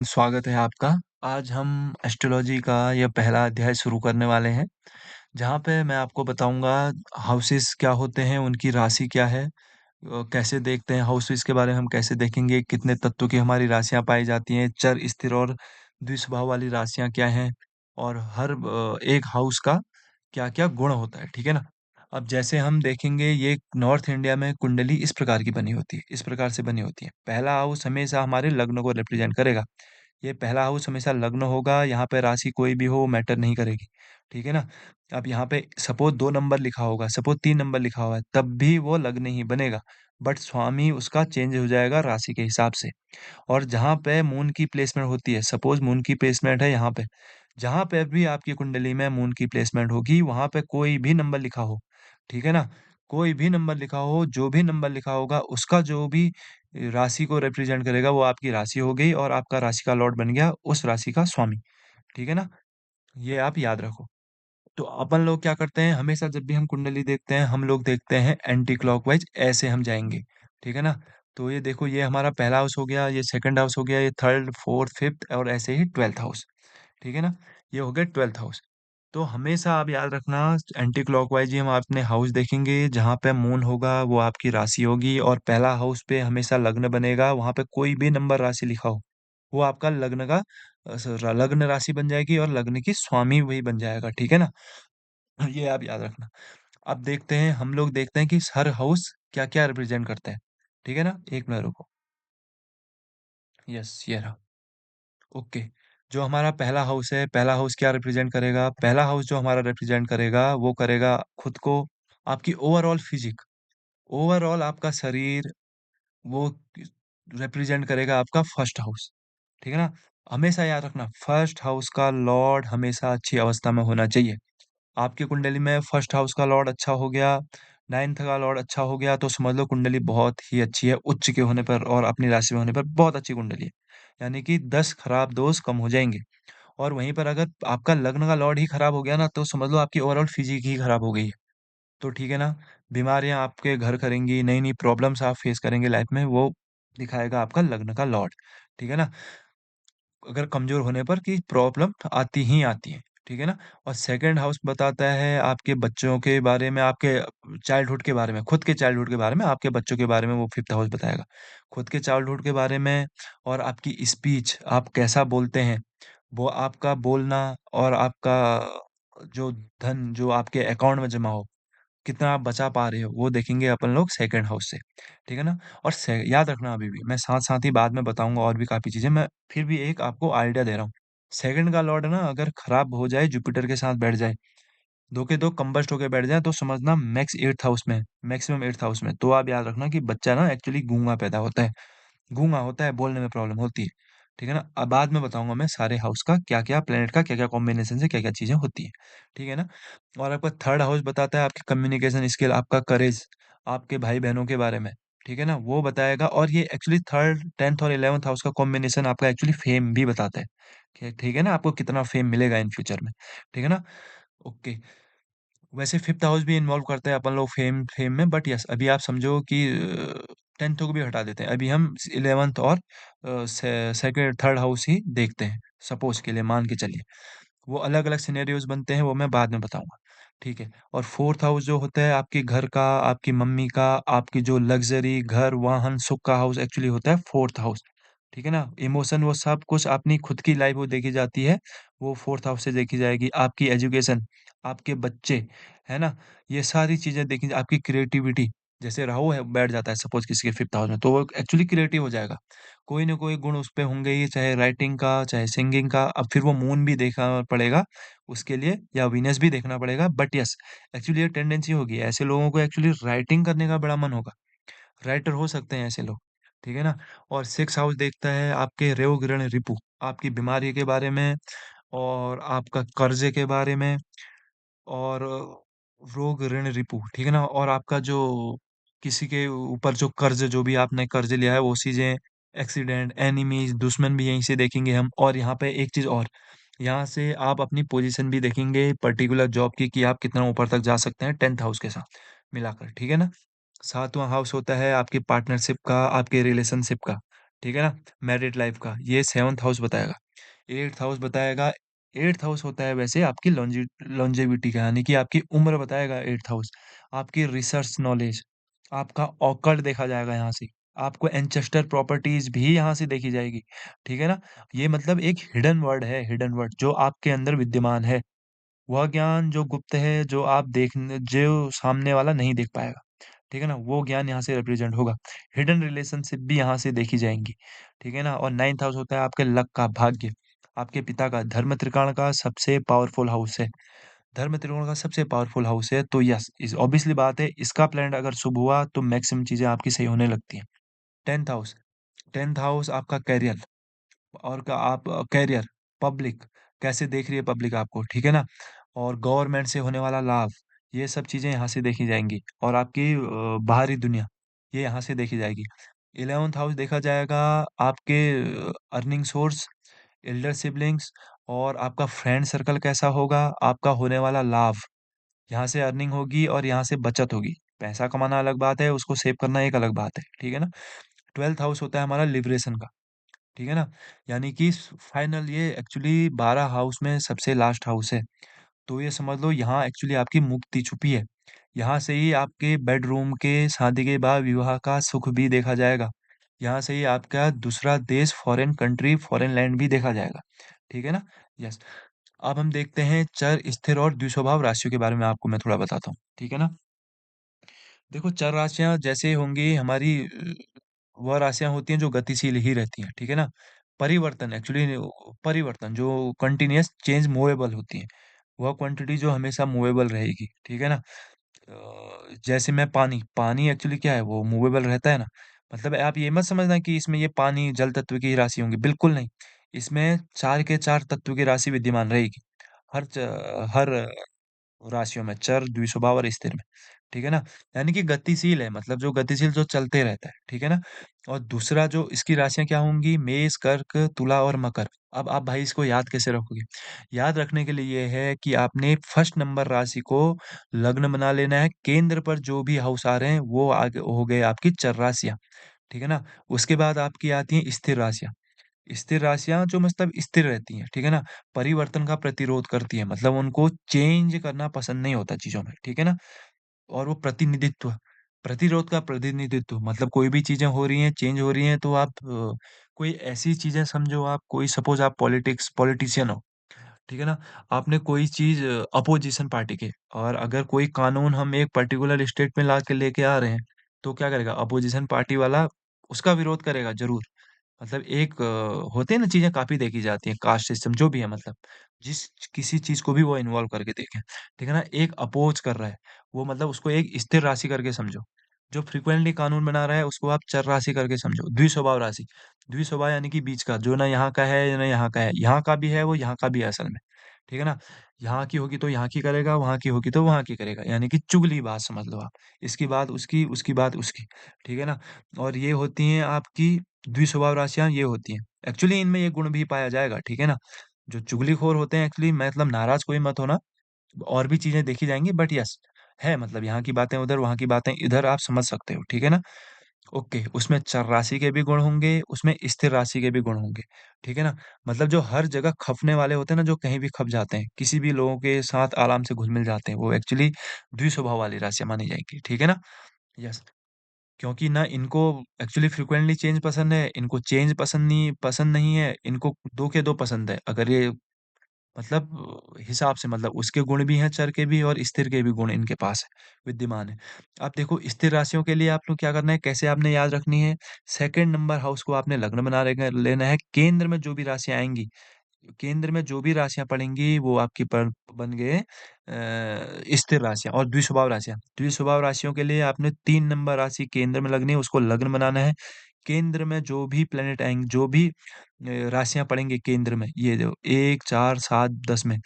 स्वागत है आपका। आज हम एस्ट्रोलॉजी का यह पहला अध्याय शुरू करने वाले हैं, जहाँ पे मैं आपको बताऊँगा हाउसेस क्या होते हैं, उनकी राशि क्या है, कैसे देखते हैं हाउसेस के बारे में हम कैसे देखेंगे, कितने तत्वों की हमारी राशियाँ पाई जाती हैं, चर, स्थिर और द्विस्वभाव वाली राशियाँ क्या हैं और हर एक हाउस का क्या-क्या गुण होता है, ठीक है ना? अब जैसे हम देखेंगे ये नॉर्थ इंडिया में कुंडली इस प्रकार की बनी होती है, इस प्रकार से बनी होती है। पहला हाउस हमेशा हमारे लग्न को रिप्रेजेंट करेगा। ये पहला हाउस हमेशा लग्न होगा, यहाँ पे राशि कोई भी हो मैटर नहीं करेगी, ठीक है ना? अब यहाँ पे सपोज़ 2 नंबर लिखा होगा, सपोज़ 3 नंबर लिखा हुआ है, तब भी वो लग्न ही बनेगा, बट स्वामी उसका चेंज हो जाएगा राशि के हिसाब से। और जहाँ पे मून की प्लेसमेंट होती है, सपोज़ मून की प्लेसमेंट है यहाँ पे, जहाँ पे भी आपकी कुंडली में मून की प्लेसमेंट होगी, वहाँ पे कोई भी नंबर लिखा हो, ठीक है ना? कोई भी नंबर लिखा हो, जो भी नंबर लिखा होगा, उसका जो भी राशि को रिप्रेजेंट करेगा, वो आपकी राशि हो गई और आपका राशि का लॉर्ड बन गया उस राशि का स्वामी, ठीक है ना? ये आप याद रखो। तो अपन लोग क्या करते हैं, हमेशा जब भी हम कुंडली देखते हैं, हम लोग देखते हैं एंटी क्लॉकवाइज़ ऐसे हम जाएँगे, ठीक है ना? तो ये देखो ये हमारा पहला हाउस हो गया, ये सेकंड हाउस हो गया, ये थर्ड, फोर्थ, फिफ्थ और ऐसे ही 12th हाउस, ठीक है ना? ये हो गया 12th हाउस। तो हमेशा आप याद रखना एंटी क्लॉकवाइज़ ही हम अपने हाउस देखेंगे, जहाँ पे मून होगा वो आपकी राशि होगी और पहला हाउस पे हमेशा लग्न बनेगा, वहाँ पे कोई भी नंबर राशि लिखा हो, वो आपका लग्न का लग्न राशि बन जाएगी और लग्न की स्वामी वही बन जाएगा, ठीक है ना? ये आप याद रखना। अब देखते हैं हम लोग देखते हैं कि हर हाउस क्या-क्या रिप्रेज़ेंट करता है। ठीक है ना? 1 मिनट रुको। यस, ये रहा। ओके। जो हमारा पहला हाउस है, पहला हाउस क्या रिप्रेज़ेंट करेगा? पहला हाउस जो हमारा रिप्रेज़ेंट करेगा, वो करेगा खुद को, आपकी ओवरऑल फ़िज़िक, ओवरऑल आपका शरीर, वो रिप्रेज़ेंट करेगा आपका फर्स्ट हाउस। ठीक है ना? हमेशा याद रखना फर्स्ट हाउस का लॉर्ड हमेशा अच्छी अवस्था में होना चाहिए। आपकी कुंडली में फर्स्ट हाउस का लॉर्ड अच्छा हो गया, 9th का लॉर्ड अच्छा हो गया तो समझ लो कुंडली बहुत ही अच्छी है, उच्च के होने पर और अपनी राशि में होने पर बहुत अच्छी कुंडली है। यानी कि 10 खराब दोष कम हो जाएँगे और वहीं पर अगर आपका लग्न का लॉर्ड ही खराब हो गया ना, तो समझ लो आपकी ओवरऑल फिज़िक ही खराब हो गई है। तो ठीक है ना, बीमारियाँ आपके घर करेंगी, नई-नई प्रॉब्लम्स आप फेस करेंगे लाइफ़ में, वो दिखाएगा आपका लग्न का लॉर्ड। ठीक है ना? अगर कमज़ोर होने पर कि प्रॉब्लम आती ही आती है, ठीक है ना? और सेकंड हाउस बताता है आपके बच्चों के बारे में, आपके चाइल्डहुड के बारे में, खुद के चाइल्डहुड के बारे में, आपके बच्चों के बारे में वो फिफ्थ हाउस बताएगा। खुद के चाइल्डहुड के बारे में और आपकी स्पीच, आप कैसा बोलते हैं, वो आपका बोलना और आपका जो धन जो आपके अकाउंट में जमा हो, कितना आप बचा पा रहे हो, वो देखेंगे अपन लोग सेकंड हाउस से, ठीक है ना? और से याद रखना अभी भी, मैं साथ-साथ ही बाद में बताऊँगा और भी काफ़ी चीज़ें, मैं फिर भी एक आपको आइडिया दे रहा हूँ। सेकंड का लॉर्ड ना अगर खराब हो जाए, जुपिटर के साथ बैठ जाए, 2 के 2 कंबस्ट होके बैठ जाएँ, तो समझना मैक्स 8th हाउस में, मैक्सिमम 8th हाउस में, तो आप याद रखना कि बच्चा ना एक्चुअली गूँगा पैदा होता है। गूँगा होता है, बोलने में प्रॉब्लम होती है। ठीक है ना? अब बाद में बताऊँगा मैं सारे हाउस का क्या-क्या प्लैनेट का क्या-क्या कॉम्बिनेशन से क्या-क्या चीज़ें होती हैं। ठीक है ना? और आपका थर्ड हाउस बताता है आपकी कम्युनिकेशन स्किल, आपका करेज, आपके भाई-बहनों के बारे में। ठीक है ना? वो बताएगा और ये एक्चुअली 3rd, 10th और 11th हाउस का कॉम्बिनेशन आपका एक्चुअली फेम भी बताता है। ठीक है ना? आपको कितना फेम मिलेगा इन फ्यूचर में। ठीक है ना? ओके। वैसे फिफ्थ हाउस भी इन्वॉल्व करते हैं अपन लोग फेम फेम में, बट यस अभी आप समझो कि 10th को भी हटा देते हैं। अभी हम 11th और सेकंड थर्ड हाउस ही देखते हैं, सपोज के लिए मान के चलिए। वो अलग-अलग सिनेरियोज़ बनते हैं, वो मैं बाद में बताऊँगा, ठीक है? और फोर्थ हाउस जो होता है आपके घर का, आपकी मम्मी का, आपकी जो लग्ज़री, घर, वाहन, सुख का हाउस एक्चुअली होता है फोर्थ हाउस, ठीक है ना? इमोशन वो सब कुछ अपनी खुद की लाइफ़ वो देखी जाती है, वो फोर्थ हाउस से देखी जाएगी। आपकी एजुकेशन, आपके बच्चे, है ना? ये सारी चीज़ें देखी आपकी क्रिएटिविटी, जैसे राहु है बैठ जाता है सपोज़ किसी के फिफ्थ हाउस में, तो वो एक्चुअली क्रिएटिव हो जाएगा। कोई न कोई गुण उसपे होंगे ही, चाहे राइटिंग का, चाहे सिंगिंग का। अब फिर वो मून भी देखना पड़ेगा उसके लिए या वीनस भी देखना पड़ेगा। बट येस, एक्चुअली ये टेंडेंसी होगी। ऐसे लोगों को एक्चुअली राइटिंग करने का बड़ा मन होगा। राइटर हो सकते हैं ऐसे लोग, ठीक है ना? और 6th हाउस देखता है आपके रोग ऋण रिपु, आपकी बीमारी के बारे में और आपका कर्ज़े के बारे में और रोग ऋण रिपु, ठीक है ना? और आपका जो किसी के ऊपर जो कर्ज़ जो भी आपने कर्ज़ लिया है वो चीज़ें, एक्सीडेंट, एनिमीज़, दुश्मन भी यहीं से देखेंगे हम। और यहाँ पे एक चीज़ और, यहाँ से आप अपनी पोज़ीशन भी देखेंगे पर्टिकुलर जॉब की कि आप कितना ऊपर तक जा सकते हैं 10th हाउस के साथ मिलाकर, ठीक है ना? 7वाँ हाउस होता है आपकी पार्टनरशिप का, आपके रिलेशनशिप का, ठीक है ना? मैरिड लाइफ़ का, ये 7th हाउस बताएगा। 8th हाउस बताएगा 8th हाउस होता है वैसे आपकी लॉन्जेविटी का, यानी कि आपकी उम्र बताएगा 8th हाउस। आपकी रिसर्च नॉलेज, आपका ऑकल्ट देखा जाएगा यहाँ से। आपको एंसेस्टर प्रॉपर्टीज़ भी यहाँ से देखी जाएगी, ठीक है ना? ये मतलब एक हिडन वर्ड है, हिडन वर्ड जो आपके अंदर विद्यमान है। वह ज्ञान जो गुप्त है, जो सामने वाला नहीं देख पाएगा, ठीक है ना? वो ज्ञान यहाँ से रिप्रेज़ेंट होगा। हिडन रिलेशनशिप भी यहाँ से देखी जाएँगी, ठीक है ना? और 9th हाउस होता है आपके लक का, भाग्य, आपके पिता का, धर्म त्रिकोण का सबसे पावरफुल हाउस है। धर्म त्रिकोण का सबसे पावरफुल हाउस है, तो यस, इस ऑब्वियसली बात है, इसका प्लैनेट अगर शुभ हुआ, तो मैक्सिमम चीज़ें आपकी सही होने लगती हैं। 10th हाउस 10th हाउस आपका करियर और का आप करियर, पब्लिक, कैसे देख रही है पब्लिक आपको, ठीक है ना? और गवर्नमेंट से होने वाला लाभ, ये सब चीज़ें यहाँ से देखी जाएँगी और आपकी बाहरी दुनिया, ये यहाँ से देखी जाएगी। 11th हाउस देखा जाएगा आपके अर्निंग सोर्स, एल्डर सिबलिंग्स और आपका फ्रेंड सर्कल कैसा होगा, आपका होने वाला लाभ, यहाँ से अर्निंग होगी और यहाँ से बचत होगी। पैसा कमाना अलग बात है, उसको सेव करना एक अलग बात है, ठीक है ना? 12th हाउस होता है हमारा लिबरेशन का। ठीक है ना? यानी कि फाइनल ये एक्चुअली 12 हाउस में सबसे लास्ट हाउस है। तो ये समझ लो यहाँ एक्चुअली आपकी मुक्ति छुपी है। यहाँ से ही आपके बेडरूम के शादी के बाद विवाह का सुख भी देखा जाएगा। यहाँ से ही आपका दूसरा देश, फॉरेन कंट्री, फॉरेन लैंड भी देखा जाएगा। ठीक है ना? यस। अब हम देखते हैं चर, स्थिर और द्विस्वभाव राशियों के बारे में आपको मैं थोड़ा बताता हूँ। ठीक है ना? देखो चर राशियाँ जैसे होंगी हमारी वह राशियाँ होती हैं जो गतिशील ही रहती हैं, ठीक है ना? परिवर्तन एक्चुअली परिवर्तन जो कंटीन्यूअस चेंज मूवेबल होती हैं, वह क्वांटिटी जो हमेशा मूवेबल रहेगी, ठीक है ना? जैसे मैं पानी, पानी एक्चुअली क्या है वो मूवेबल रहता है ना, मतलब आप ये मत समझना कि इसमें ये पानी जल तत्व की ही राशि होंगी, बिल्कुल नहीं। इसमें 4 के 4 तत्व की राशि विद्यमान रहेगी। हर राशियों में चर, द्विस्वभाव और स्थिर में, ठीक है ना? यानी कि गतिशील है मतलब जो गतिशील जो चलते रहता है, ठीक है ना? और दूसरा जो इसकी राशियाँ क्या होंगी मेष, कर्क, तुला और मकर। अब आप भाई इसको याद कैसे रखोगे? याद रखने के लिए ये है कि आपने फर्स्ट नंबर राशि को लग्न बना लेना है, केंद्र पर जो भी हाउस आ रहे हैं वो आगे हो गए आपकी चर राशियाँ, ठीक है ना? उसके बाद आपकी आती हैं स्थिर राशियाँ। स्थिर राशियाँ जो मतलब स्थिर रहती हैं, ठीक है ना? परिवर्तन का प्रतिरोध करती हैं, मतलब उनको चेंज करना पसंद नहीं होता चीज़ों में, ठीक है ना? और वो प्रतिनिधित्व, प्रतिरोध का प्रतिनिधित्व मतलब कोई भी चीज़ें हो रही हैं, चेंज हो रही हैं तो आप कोई ऐसी चीज़ें समझो आप कोई सपोज़ आप पॉलिटिशियन हो, ठीक है ना? आपने कोई चीज़ अपोज़िशन पार्टी के और अगर कोई कानून हम एक पर्टिकुलर स्टेट में ला के लेके आ रहे हैं, तो क्या करेगा अपोज़िशन पार्टी वाला उसका विरोध करेगा ज़रूर। मतलब एक होते हैं ना चीज़ें काफ़ी देखी जाती हैं, कास्ट सिस्टम जो भी है मतलब, जिस किसी चीज़ को भी वो इन्वॉल्व करके देखें, ठीक है ना? एक अपोज़ कर रहा है, वो मतलब उसको एक स्थिर राशि करके समझो। जो फ्रीक्वेंटली कानून बना रहा है उसको आप चर राशि करके समझो, द्विस्वभाव राशि। द्विस्वभाव यानी कि बीच का, जो ना यहाँ का है, ना यहाँ का है। यहाँ का भी है, वो यहाँ का भी है असल में, ठीक है ना? यहाँ की होगी तो यहाँ की करेगा, वहाँ की होगी तो वहाँ की करेगा, यानी कि चुगली बात समझ लो आप। इसकी बात उसकी, उसकी बात उसकी, ठीक है ना? और ये होती हैं आपकी द्विस्वभाव राशियाँ ये होती हैं। एक्चुअली इनमें ये गुण भी पाया जाएगा, ठीक है ना? जो चुगलखोर होते हैं एक्चुअली मतलब नाराज़ कोई मत होना, और भी चीज़ें देखी जाएँगी बट यस, है मतलब यहाँ की बातें उधर, वहाँ की बातें इधर आप समझ सकते हो, ठीक है ना? ओके, उसमें चर राशि के भी गुण होंगे, उसमें स्थिर राशि के भी गुण होंगे, ठीक है ना? मतलब जो हर जगह खपने वाले होते हैं ना, जो कहीं भी खप जाते हैं, किसी भी लोगों के साथ आराम से घुल-मिल जाते हैं, वो एक्चुअली द्विस्वभाव वाली राशियाँ मानी जाएँगी, ठीक है ना? यस। क्योंकि ना इनको एक्चुअली फ्रीक्वेंटली चेंज पसंद है, इनको चेंज पसंद नहीं है, इनको 2 के 2 पसंद है। अगर ये मतलब हिसाब से मतलब उसके गुण भी हैं चर के भी और स्थिर के भी गुण इनके पास है, विद्यमान है। अब देखो स्थिर राशियों के लिए आपको क्या करना है, कैसे आपने याद रखनी है, सेकंड नंबर हाउस को आपने लग्न बना लेगा लेना है, केंद्र में जो भी राशियाँ आएँगी, केंद्र में जो भी राशियाँ पड़ेंगी वो आपकी बन गए स्थिर राशियाँ और द्विस्वभाव राशियाँ। द्विस्वभाव राशियों के लिए आपने 3 नंबर राशि केंद्र में लगनी है, उसको लग्न बनाना है। केंद्र में जो भी प्लैनेट आएँगे जो भी राशियाँ पड़ेंगी केंद्र में, ये जो 1, 4, 7, 10 में,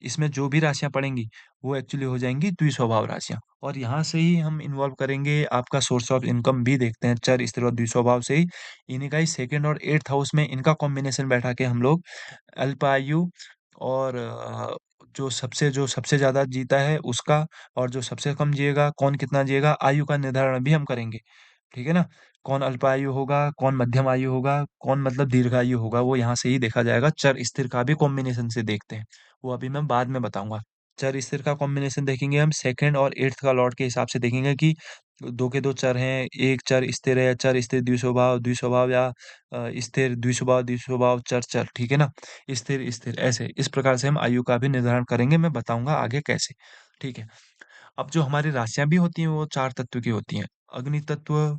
इसमें जो भी राशियाँ पड़ेंगी, वो एक्चुअली हो जाएँगी द्विस्वभाव राशियाँ। और यहाँ से ही हम इन्वॉल्व करेंगे आपका सोर्स ऑफ इनकम भी देखते हैं, चर, स्थिर और द्विस्वभाव से ही। इन्हीं का ही 2nd और 8th हाउस में इनका कॉम्बिनेशन बैठा के हम लोग अल्पायु और जो सबसे ज़्यादा जीता है उसका और जो सबसे कम जिएगा, कौन कितना जिएगा, आयु का निर्धारण भी हम करेंगे। ठीक है ना? कौन अल्पायु होगा, कौन मध्यम आयु होगा, कौन मतलब दीर्घायु होगा, वो यहाँ से ही देखा जाएगा। चर स्थिर का भी कॉम्बिनेशन से देखते हैं, वो अभी मैं बाद में बताऊँगा। चर स्थिर का कॉम्बिनेशन देखेंगे हम सेकंड और 8th का लॉट के हिसाब से देखेंगे कि 2 के 2 चर हैं, एक चर स्थिर है, चर स्थिर द्विस्वभाव या स्थिर द्विस्वभाव, चर चर, ठीक है ना? स्थिर स्थिर ऐसे, इस प्रकार से हम आयु का भी निर्धारण करेंगे, मैं बताऊँगा आगे कैसे, ठीक है? अब जो हमारी राशियाँ भी होती हैं वो 4 तत्व की होती हैं। अग्नि तत्व,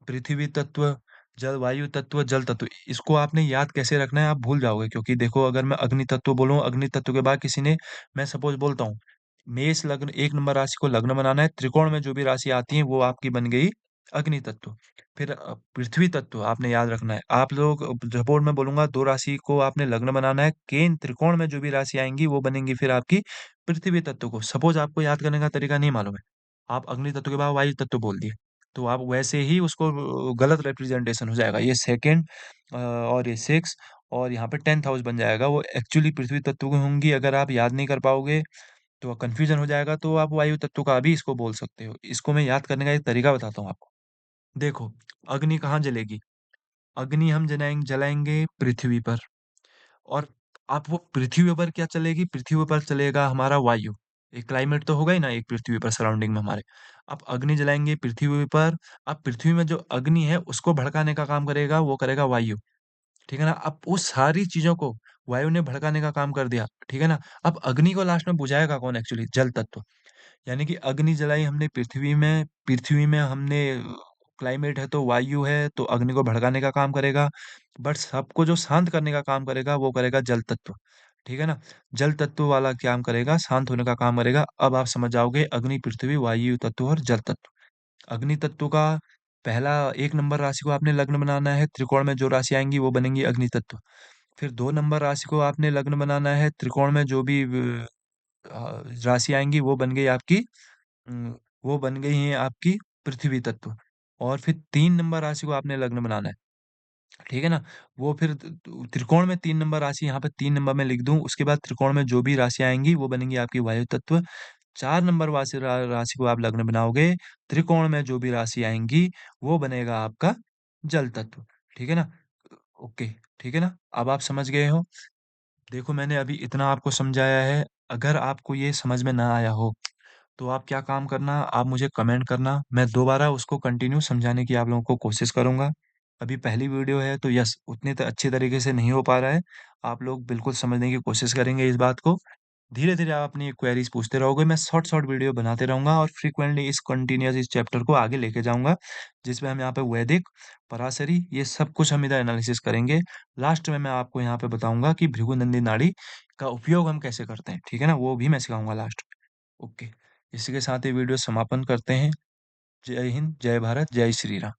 पृथ्वी तत्व, जलवायु तत्व, जल तत्व। इसको आपने याद कैसे रखना है आप भूल जाओगे क्योंकि देखो अगर मैं अग्नि तत्व बोलूँ, अग्नि तत्व के बाद किसी ने मैं सपोज़ बोलता हूँ, मेष लग्न 1 नंबर राशि को लग्न बनाना है, त्रिकोण में जो भी राशि आती है वो आपकी बन गई अग्नि तत्व। फिर पृथ्वी तत्व आपने याद रखना है। आप लोग सपोज़ मैं बोलूँगा 2 राशि को आपने लग्न बनाना है, केंद्र त्रिकोण में जो भी राशि आएँगी वो बनेंगी फिर आपकी पृथ्वी तत्व को। सपोज़ आपको याद करने का तरीका नहीं मालूम है, आप अग्नि तत्व के बाद वायु तत्व बोल दिए, तो आप वैसे ही उसको गलत रिप्रेजेंटेशन हो जाएगा। ये सेकंड और ये 6 और यहाँ पे 10th हाउस बन जाएगा, वो एक्चुअली पृथ्वी तत्व की होंगी। अगर आप याद नहीं कर पाओगे, तो कन्फ्यूज़न हो जाएगा, तो आप वायु तत्व का भी इसको बोल सकते हो। इसको मैं याद करने का एक तरीका बताता हूँ आपको। देखो, अग्नि कहाँ जलेगी? अग्नि हम जलाएँगे पृथ्वी पर। और आप वो पृथ्वी पर क्या चलेगी? पृथ्वी पर चलेगा हमारा वायु। एक क्लाइमेट तो होगा ही ना एक पृथ्वी पर सराउंडिंग में हमारे। आप अग्नि जलाएँगे पृथ्वी पर, अब पृथ्वी में जो अग्नि है उसको भड़काने का काम करेगा, वो करेगा वायु। ठीक है ना? अब उस सारी चीज़ों को वायु ने भड़काने का काम कर दिया, ठीक है ना? अब अग्नि को लास्ट में बुझाएगा कौन एक्चुअली? जल तत्व। यानी कि अग्नि जलाई हमने पृथ्वी में हमने क्लाइमेट है तो वायु है, तो अग्नि को भड़काने का काम करेगा। बट सबको जो शांत करने का काम करेगा, वो करेगा जल तत्व। ठीक है ना? जल तत्व वाला काम करेगा, शांत होने का काम करेगा। अब आप समझ जाओगे अग्नि, पृथ्वी, वायु तत्व और जल तत्व। अग्नि तत्व का पहला 1 नंबर राशि को आपने लग्न बनाना है, त्रिकोण में जो राशि आएँगी वो बनेंगी अग्नि तत्व। फिर 2 नंबर राशि को आपने लग्न बनाना है, त्रिकोण में जो भी राशि आएँगी वो बन गई आपकी उम, वो बन गई हैं आपकी पृथ्वी तत्व। और फिर 3 नंबर राशि को आपने लग्न बनाना है, ठीक है ना? वो फिर त्रिकोण में 3 नंबर राशि यहाँ पे 3 नंबर में लिख दूँ, उसके बाद त्रिकोण में जो भी राशि आएँगी वो बनेंगी आपकी वायु तत्व। 4 नंबर राशि को आप लग्न बनाओगे, त्रिकोण में जो भी राशि आएँगी वो बनेगा आपका जल तत्व, ठीक है ना? ओके, ठीक है ना? अब आप समझ गए हो? देखो मैंने अभी इतना आपको समझाया है, अगर आपको ये समझ में ना आया हो तो आप क्या काम करना, आप मुझे कमेंट करना, मैं दोबारा उसको कंटिन्यू समझाने की आप लोगों को कोशिश करूँगा। अभी पहली वीडियो है तो यस, उतने अच्छे तरीके से नहीं हो पा रहा है। आप लोग बिल्कुल समझने की कोशिश करेंगे इस बात को। धीरे-धीरे आप अपनी क्वेरीज़ पूछते रहोगे, मैं शॉर्ट-शॉर्ट वीडियो बनाते रहूँगा और फ्रीक्वेंटली इस चैप्टर को आगे लेके जाऊँगा, जिसमें हम यहाँ पे वैदिक, पराशरी ये सब कुछ हम इधर एनालिसिस करेंगे। लास्ट में मैं आपको यहाँ पे बताऊँगा कि भृगुनंदी नाड़ी का उपयोग हम कैसे करते हैं, ठीक है ना? वो भी मैं सिखाऊँगा लास्ट में। ओके, इसी के साथ ये वीडियो समापन करते हैं। जय हिंद, जय भारत, जय श्री राम।